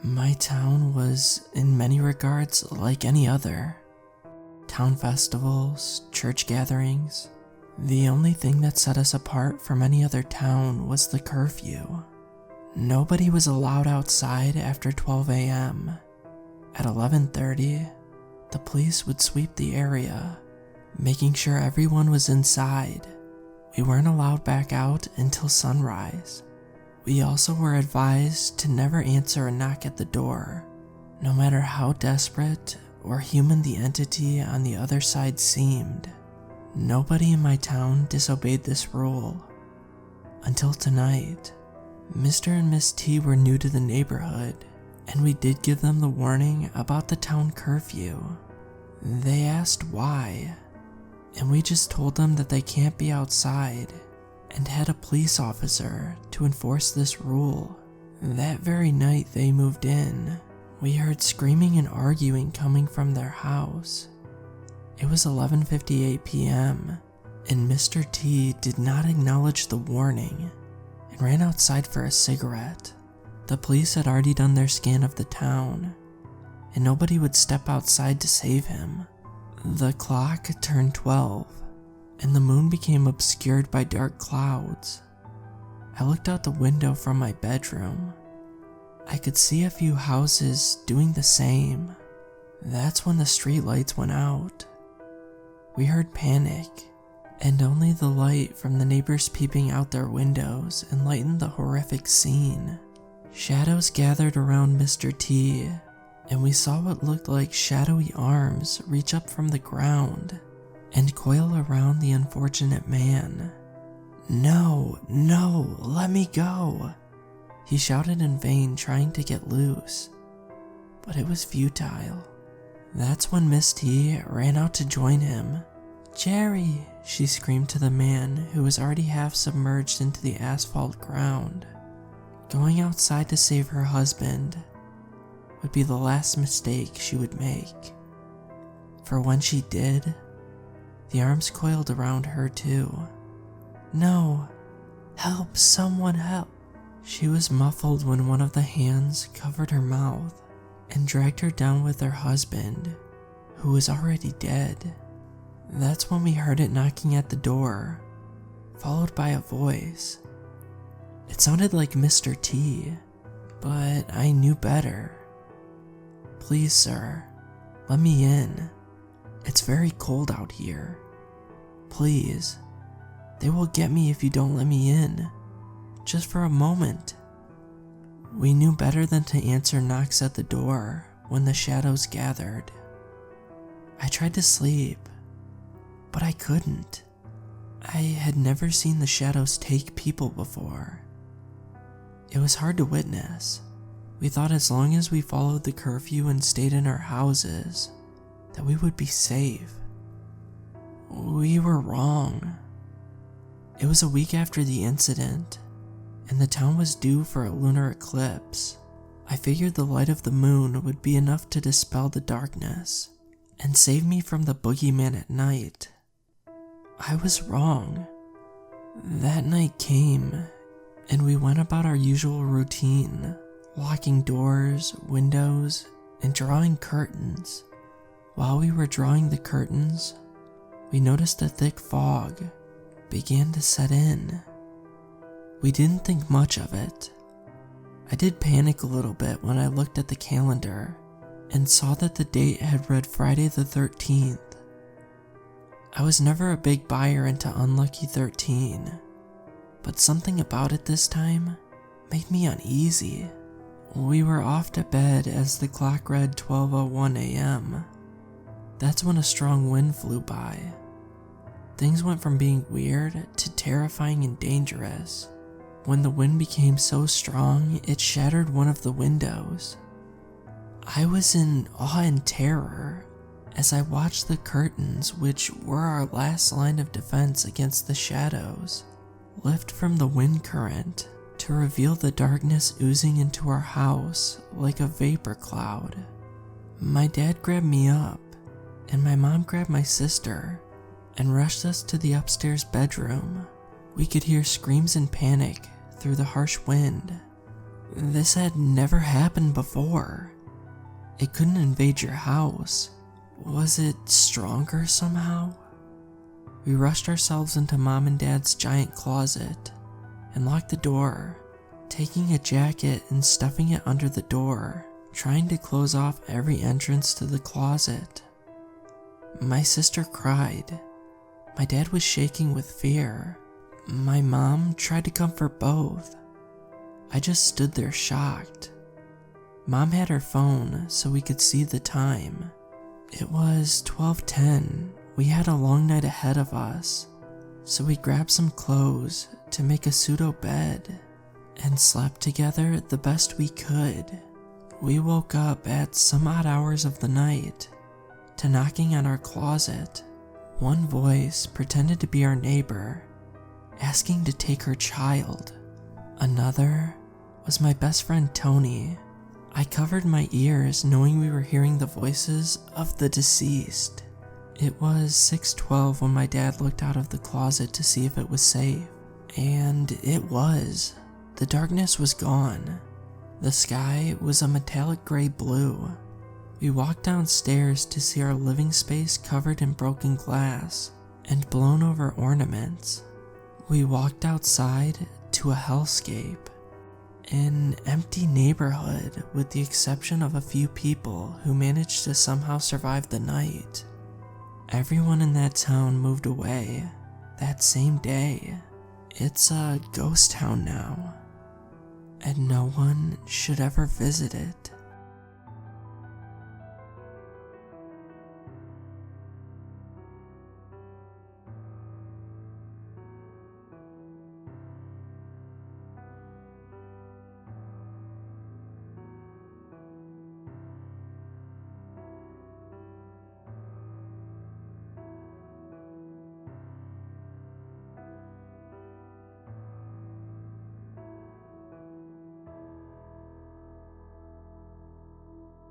My town was, in many regards, like any other. Town festivals, church gatherings. The only thing that set us apart from any other town was the curfew. Nobody was allowed outside after 12 a.m. At 11:30, the police would sweep the area, making sure everyone was inside. We weren't allowed back out until sunrise. We also were advised to never answer a knock at the door, no matter how desperate or human the entity on the other side seemed. Nobody in my town disobeyed this rule. Until tonight. Mr. and Miss T were new to the neighborhood, and we did give them the warning about the town curfew. They asked why, and we just told them that they can't be outside and had a police officer to enforce this rule. That very night they moved in, we heard screaming and arguing coming from their house. It was 11:58 p.m., and Mr. T did not acknowledge the warning and ran outside for a cigarette. The police had already done their scan of the town, and nobody would step outside to save him. The clock turned 12, and the moon became obscured by dark clouds. I looked out the window from my bedroom. I could see a few houses doing the same. That's when the street lights went out. We heard panic, and only the light from the neighbors peeping out their windows enlightened the horrific scene. Shadows gathered around Mr. T, and we saw what looked like shadowy arms reach up from the ground and coil around the unfortunate man. "No, no, let me go!" He shouted in vain, trying to get loose, but it was futile. That's when Miss T ran out to join him. "Jerry," she screamed to the man who was already half submerged into the asphalt ground. Going outside to save her husband would be the last mistake she would make. For when she did, the arms coiled around her too. "No, help, someone help." She was muffled when one of the hands covered her mouth and dragged her down with her husband, who was already dead. That's when we heard it knocking at the door, followed by a voice. It sounded like Mr. T, but I knew better. "Please, sir, let me in. It's very cold out here. Please, they will get me if you don't let me in, just for a moment." We knew better than to answer knocks at the door when the shadows gathered. I tried to sleep, but I couldn't. I had never seen the shadows take people before. It was hard to witness. We thought as long as we followed the curfew and stayed in our houses, that we would be safe. We were wrong. It was a week after the incident, and the town was due for a lunar eclipse. I figured the light of the moon would be enough to dispel the darkness and save me from the boogeyman at night. I was wrong. That night came, and we went about our usual routine, locking doors, windows, and drawing curtains. While we were drawing the curtains, we noticed a thick fog began to set in. We didn't think much of it. I did panic a little bit when I looked at the calendar and saw that the date had read Friday the 13th. I was never a big buyer into Unlucky 13, but something about it this time made me uneasy. We were off to bed as the clock read 12:01 a.m. That's when a strong wind flew by. Things went from being weird to terrifying and dangerous. When the wind became so strong, it shattered one of the windows. I was in awe and terror as I watched the curtains, which were our last line of defense against the shadows, lift from the wind current to reveal the darkness oozing into our house like a vapor cloud. My dad grabbed me up, and my mom grabbed my sister and rushed us to the upstairs bedroom. We could hear screams in panic through the harsh wind. This had never happened before. It couldn't invade your house. Was it stronger somehow? We rushed ourselves into Mom and Dad's giant closet and locked the door, taking a jacket and stuffing it under the door, trying to close off every entrance to the closet. My sister cried. My dad was shaking with fear. My mom tried to comfort both. I just stood there shocked. Mom had her phone so we could see the time. It was 12:10. We had a long night ahead of us, so we grabbed some clothes to make a pseudo bed and slept together the best we could. We woke up at some odd hours of the night to knocking on our closet. One voice pretended to be our neighbor, asking to take her child. Another was my best friend Tony. I covered my ears knowing we were hearing the voices of the deceased. It was 6:12 when my dad looked out of the closet to see if it was safe. And it was. The darkness was gone. The sky was a metallic gray blue. We walked downstairs to see our living space covered in broken glass and blown over ornaments. We walked outside to a hellscape. An empty neighborhood with the exception of a few people who managed to somehow survive the night. Everyone in that town moved away that same day. It's a ghost town now, and no one should ever visit it.